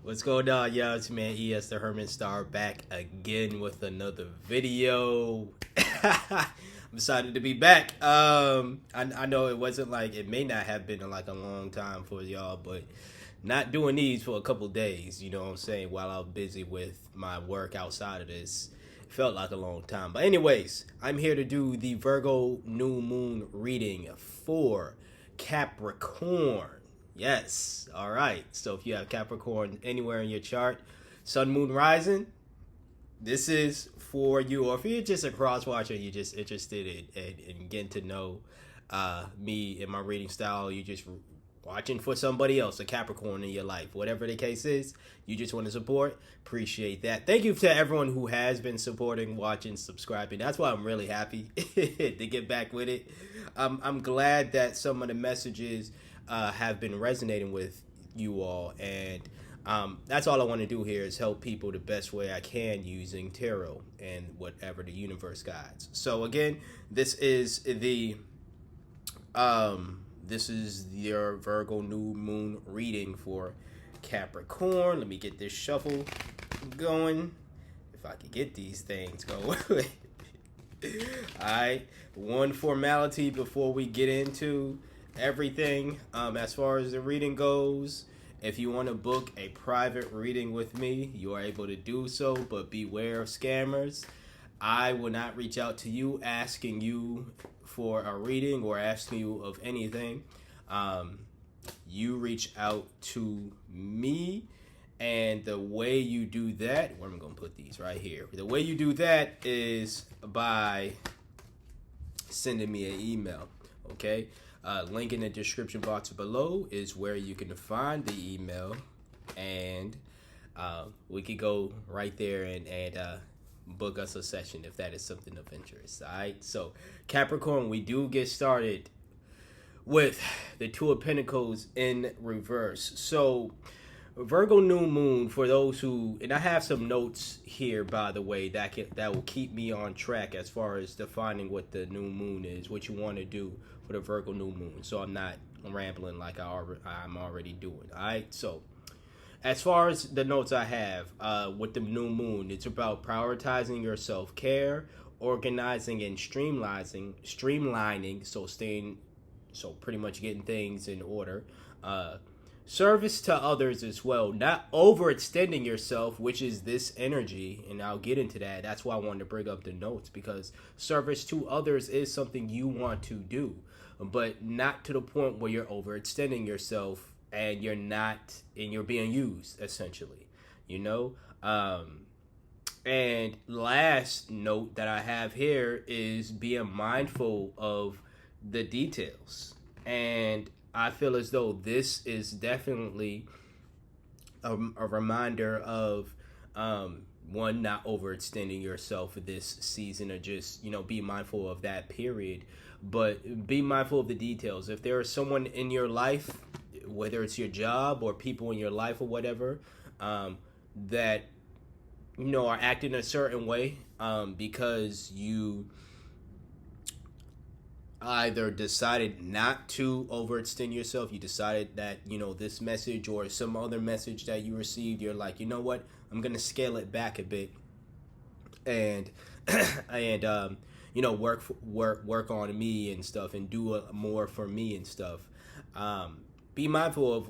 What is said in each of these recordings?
What's going on, y'all? It's man ES the Herman Star back again with another video. I'm excited to be back. I know it wasn't like it may not have been like a long time for y'all, but not doing these for a couple days, you know what I'm saying, while I was busy with my work outside of this. Felt like a long time. But anyways, I'm here to do the Virgo new moon reading for Capricorn. Yes. All right. So if you have Capricorn anywhere in your chart, Sun, Moon, Rising, this is for you. Or if you're just a cross watcher, you're just interested in getting to know me and my reading style, you just watching for somebody else, a Capricorn in your life. Whatever the case is, you just want to support, appreciate that. Thank you to everyone who has been supporting, watching, subscribing. That's why I'm really happy to get back with it. I'm glad that some of the messages have been resonating with you all, and that's all I want to do here is help people the best way I can using tarot and whatever the universe guides. So again, this is your Virgo new moon reading for Capricorn. Let me get this shuffle going. If I could get these things going. Alright, one formality before we get into everything. As far as the reading goes, if you want to book a private reading with me, you are able to do so, but beware of scammers. I will not reach out to you asking you for a reading or asking you of anything. You reach out to me, and the way you do that, where am I going to put these? Right here. The way you do that is by sending me an email, okay? Link in the description box below is where you can find the email, and we could go right there and book us a session if that is something of interest. All right, so Capricorn, we do get started with the Two of Pentacles in reverse. So Virgo new moon, for those who, and I have some notes here, by the way, that will keep me on track as far as defining what the new moon is, what you want to do for the Virgo new moon, so I'm not rambling like I'm already doing. All right, so as far as the notes I have with the new moon, it's about prioritizing your self-care, organizing and streamlining, so pretty much getting things in order. Service to others as well, not overextending yourself, which is this energy, and I'll get into that. That's why I wanted to bring up the notes, because service to others is something you want to do, but not to the point where you're overextending yourself and you're being used, essentially, you know. And last note that I have here is being mindful of the details, and I feel as though this is definitely a reminder of one, not overextending yourself this season, or just, you know, be mindful of that period, but be mindful of the details. If there is someone in your life, whether it's your job or people in your life or whatever, that, you know, are acting a certain way because you either decided not to overextend yourself, you decided that, you know, this message or some other message that you received, you're like, you know what, I'm gonna scale it back a bit and you know, work on me and stuff, and do more for me and stuff. Be mindful of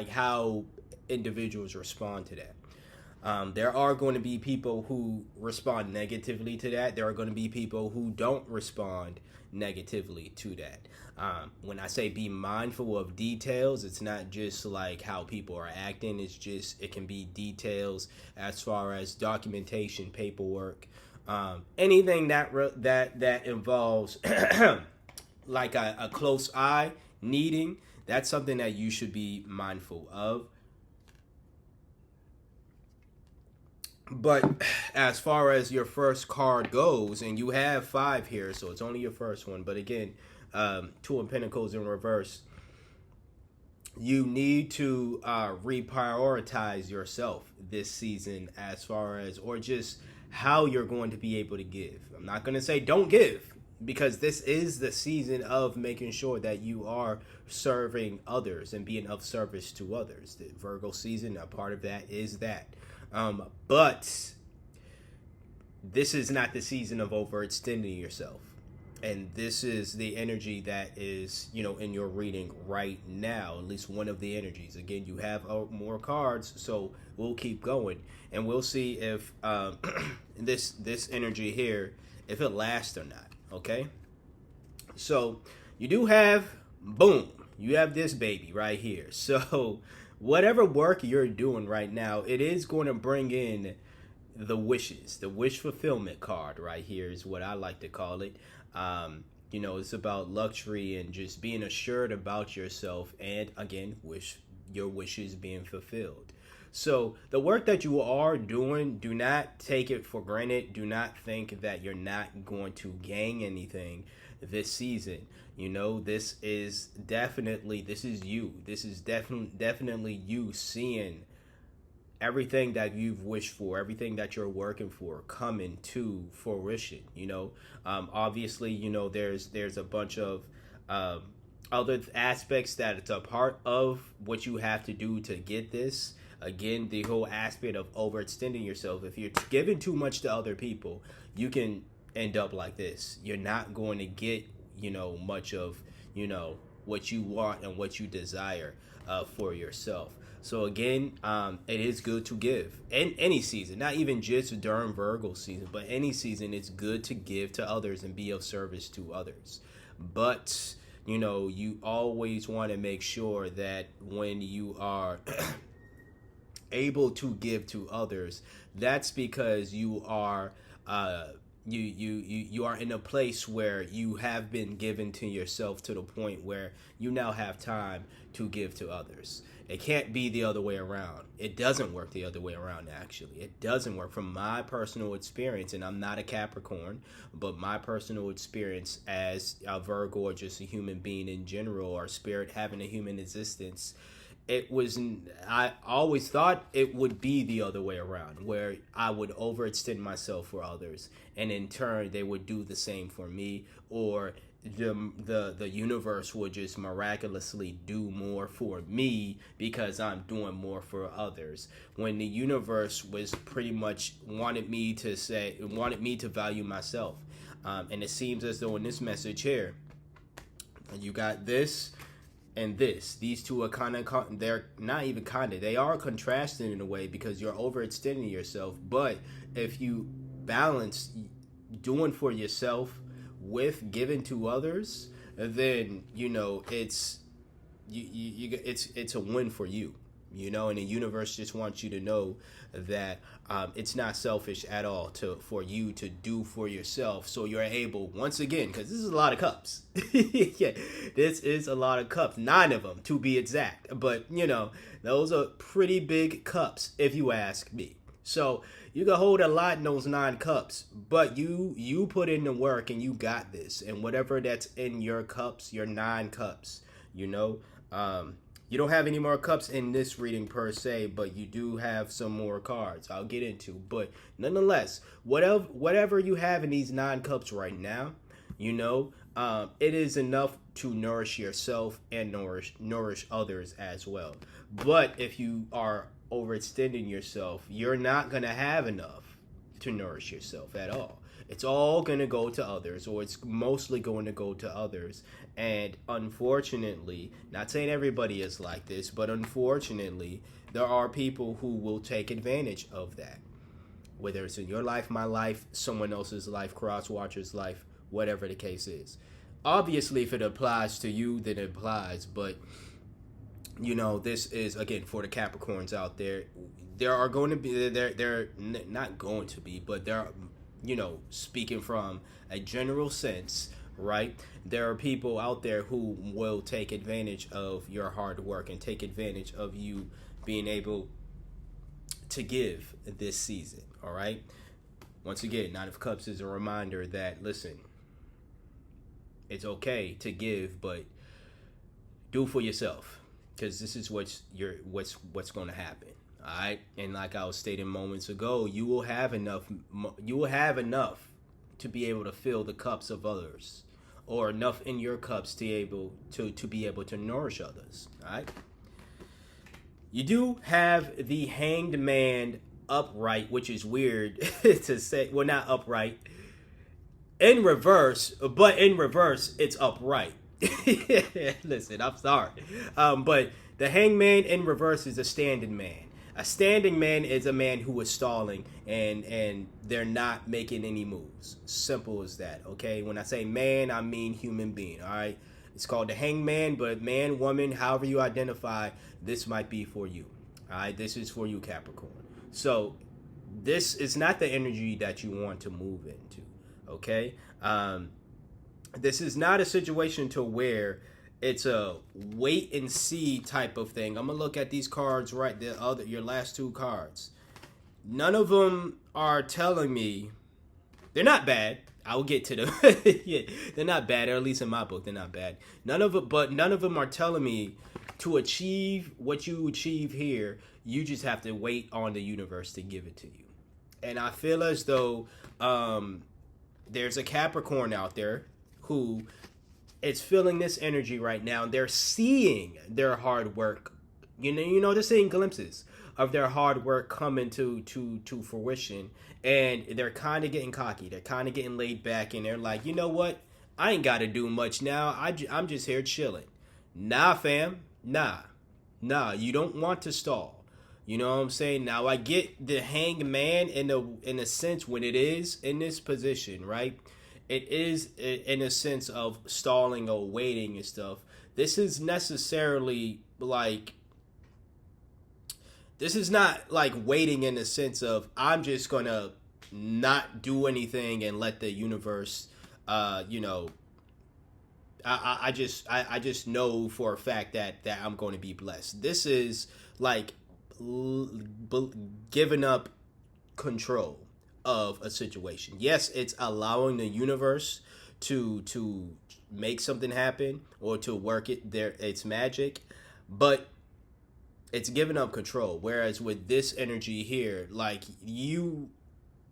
how individuals respond to that. There are going to be people who respond negatively to that. There are going to be people who don't respond negatively to that. When I say be mindful of details, it's not just like how people are acting. It can be details as far as documentation, paperwork, anything that involves like a close eye needing. That's something that you should be mindful of. But as far as your first card goes, and you have 5 here, so it's only your first one. But again, Two of Pentacles in reverse. You need to reprioritize yourself this season, as far as, or just how you're going to be able to give. I'm not going to say don't give. because this is the season of making sure that you are serving others and being of service to others. The Virgo season, a part of that is that. But this is not the season of overextending yourself. And this is the energy that is, in your reading right now, at least one of the energies. Again, you have more cards, so we'll keep going. And we'll see if this energy here, if it lasts or not, okay? So you do have, boom, you have this baby right here. So whatever work you're doing right now, it is going to bring in the wishes. The wish fulfillment card right here is what I like to call it. It's about luxury and just being assured about yourself, and again, your wishes being fulfilled. So the work that you are doing, do not take it for granted. Do not think that you're not going to gain anything this season. This is you. This is definitely you seeing everything that you've wished for, everything that you're working for coming to fruition. Obviously, there's a bunch of other aspects that it's a part of what you have to do to get this. Again, the whole aspect of overextending yourself. If you're giving too much to other people, you can end up like this. You're not going to get, much of, what you want and what you desire for yourself. So again, it is good to give in any season, not even just during Virgo season, but any season. It's good to give to others and be of service to others. But, you always want to make sure that when you are able to give to others, that's because you are you are in a place where you have been given to yourself to the point where you now have time to give to others. It can't be the other way around. It doesn't work the other way around, actually. It doesn't work from my personal experience, and I'm not a Capricorn, but my personal experience as a Virgo or just a human being in general, or spirit having a human existence, I always thought it would be the other way around, where I would overextend myself for others, and in turn they would do the same for me, or the universe would just miraculously do more for me because I'm doing more for others, when the universe was pretty much wanted me to value myself. And it seems as though in this message here, you got this and these two are they're not even they are contrasting in a way, because you're overextending yourself. But if you balance doing for yourself with giving to others, then it's it's a win for you. And the universe just wants you to know that it's not selfish at all for you to do for yourself, so you're able, once again, because this is a lot of cups. Yeah, this is a lot of cups, 9 of them to be exact, but those are pretty big cups if you ask me. So you can hold a lot in those 9 cups, but you put in the work and you got this. And whatever that's in your cups, your 9 cups, you don't have any more cups in this reading per se, but you do have some more cards I'll get into. But nonetheless, whatever you have in these 9 cups right now, it is enough to nourish yourself and nourish others as well. But if you are overextending yourself, you're not going to have enough to nourish yourself at all. It's all going to go to others, or it's mostly going to go to others. And unfortunately, not saying everybody is like this, but unfortunately, there are people who will take advantage of that. Whether it's in your life, my life, someone else's life, cross-watcher's life, whatever the case is. Obviously, if it applies to you, then it applies. But, this is, again, for the Capricorns out there. There are going to be, they're not going to be, but there are, speaking from a general sense, right? There are people out there who will take advantage of your hard work and take advantage of you being able to give this season, all right? Once again, 9 of Cups is a reminder that, listen, it's okay to give, but do for yourself, because this is what's going to happen. All right, and like I was stating moments ago, you will have enough to be able to fill the cups of others, or enough in your cups to be able to nourish others. All right. You do have the Hanged Man upright, which is weird to say. Well, not upright. In reverse, but in reverse, it's upright. Listen, I'm sorry. But the Hangman in reverse is a standing man. A standing man is a man who is stalling and they're not making any moves. Simple as that, okay? When I say man, I mean human being, all right? It's called the Hangman, but man, woman, however you identify, this might be for you, all right? This is for you, Capricorn. So this is not the energy that you want to move into, okay? This is not a situation to where it's a wait and see type of thing. I'm gonna look at these cards right there, your last two cards. None of them are telling me they're not bad. I'll get to them. Yeah, they're not bad, or at least in my book, they're not bad. None of them are telling me to achieve what you achieve here. You just have to wait on the universe to give it to you. And I feel as though there's a Capricorn out there who is feeling this energy right now. They're seeing their hard work. They're seeing glimpses of their hard work coming to fruition, and they're kind of getting cocky. They're kind of getting laid back, and they're like, you know what? I ain't got to do much now. I'm just here chilling. Nah, fam. Nah. You don't want to stall. You know what I'm saying? Now, I get the Hanged Man in a sense when it is in this position, right? It is in a sense of stalling or waiting and stuff. This is necessarily like, this is not like waiting in the sense of I'm just gonna not do anything and let the universe, I just know for a fact that I'm going to be blessed. This is like giving up control of a situation. Yes, it's allowing the universe to make something happen or to work it there. It's magic, but it's giving up control. Whereas with this energy here, like you,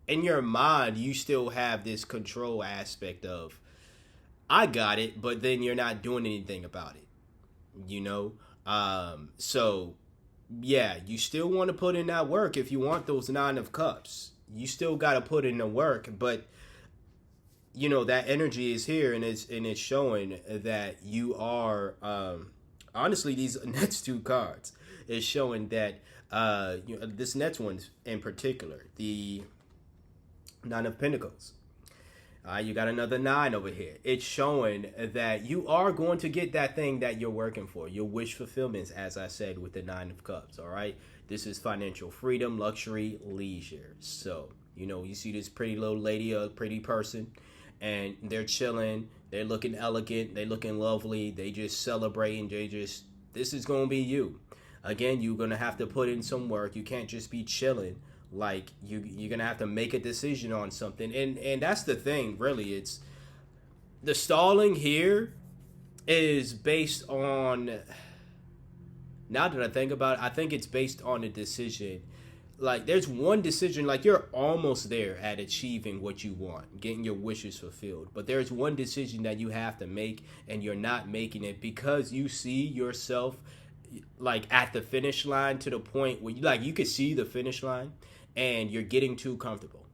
in your mind, you still have this control aspect of, I got it, but then you're not doing anything about it, So yeah, you still want to put in that work if you want those 9 of Cups. You still got to put in the work, but that energy is here, and it's showing that you are honestly, these next 2 cards is showing that this next one in particular, the 9 of Pentacles. You got another 9 over here. It's showing that you are going to get that thing that you're working for. Your wish fulfillments, as I said, with the 9 of Cups. All right. This is financial freedom, luxury, leisure. So, you see this pretty little lady, a pretty person, and they're chilling. They're looking elegant. They're looking lovely. They just celebrating. This is going to be you. Again, you're going to have to put in some work. You can't just be chilling. Like, you're going to have to make a decision on something. And that's the thing, really. It's the stalling here is based on, now that I think about it, I think it's based on a decision. Like, there's one decision, like, you're almost there at achieving what you want, getting your wishes fulfilled. But there's one decision that you have to make, and you're not making it because you see yourself, like, at the finish line to the point where, you could see the finish line, and you're getting too comfortable.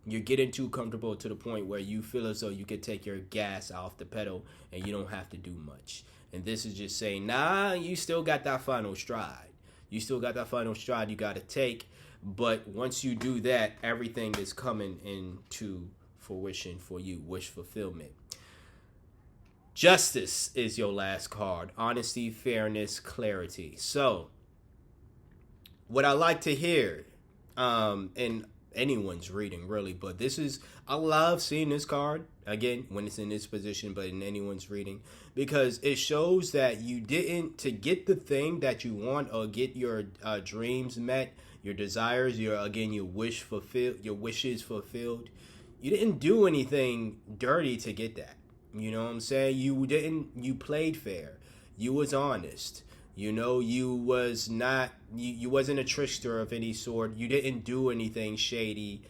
You're getting too comfortable to the point where you feel as though you could take your gas off the pedal, and you don't have to do much. And this is just saying, nah, you still got that final stride. You still got that final stride you got to take. But once you do that, everything is coming into fruition for you. Wish fulfillment. Justice is your last card. Honesty, fairness, clarity. So, what I like to hear in anyone's reading, really, but I love seeing this card, again, when it's in this position, but in anyone's reading, because it shows that you didn't, to get the thing that you want or get your dreams met, your desires, your wishes fulfilled, you didn't do anything dirty to get that. You know what I'm saying? You played fair. You was honest. You wasn't a trickster of any sort. You didn't do anything shitty,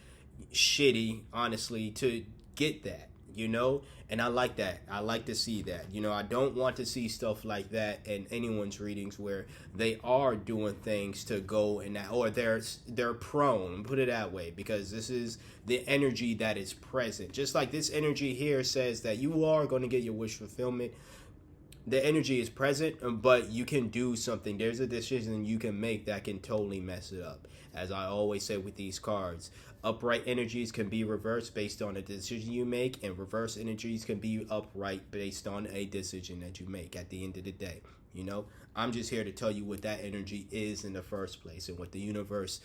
honestly, to get that, you know? And I like that. I like to see that. You know, I don't want to see stuff like that in anyone's readings where they are doing things to go in that, or they're prone, put it that way, because this is the energy that is present. Just like this energy here says that you are going to get your wish fulfillment. The energy is present, but you can do something. There's a decision you can make that can totally mess it up. As I always say with these cards, upright energies can be reversed based on a decision you make, and reverse energies can be upright based on a decision that you make at the end of the day. You know, I'm just here to tell you what that energy is in the first place and what the universe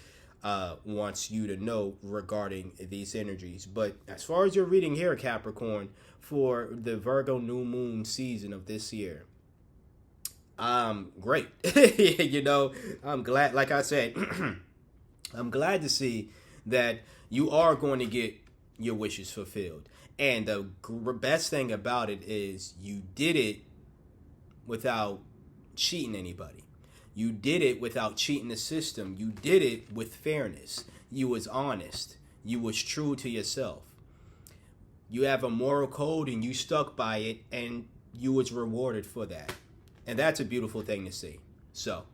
wants you to know regarding these energies. But as far as your reading here, Capricorn, for the Virgo new moon season of this year, great. You know, I'm glad, like I said, I'm glad to see that you are going to get your wishes fulfilled. And the best thing about it is you did it without cheating anybody. You did it without cheating the system. You did it with fairness. You was honest. You was true to yourself. You have a moral code and you stuck by it, and you was rewarded for that. And that's a beautiful thing to see. So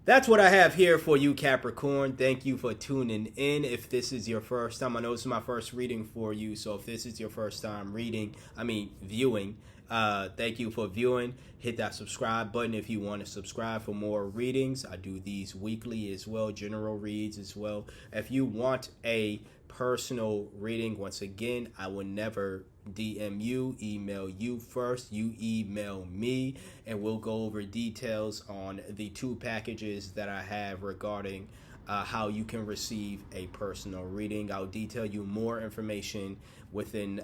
that's what I have here for you, Capricorn. Thank you for tuning in. If this is your first time, I know this is my first reading for you. So if this is your first time viewing, thank you for viewing. Hit that subscribe button if you want to subscribe for more readings. I do these weekly as well, general reads as well. If you want a personal reading, once again, I will never DM you, email you first. You email me, and we'll go over details on the 2 packages that I have regarding how you can receive a personal reading. I'll detail you more information within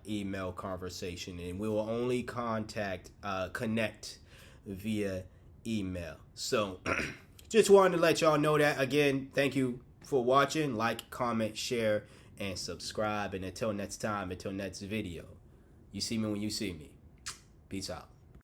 email conversation, and we will only connect via email. So just wanted to let y'all know that. Again, thank you for watching. Like, comment, share, and subscribe. And until next time, until next video, you see me when you see me. Peace out.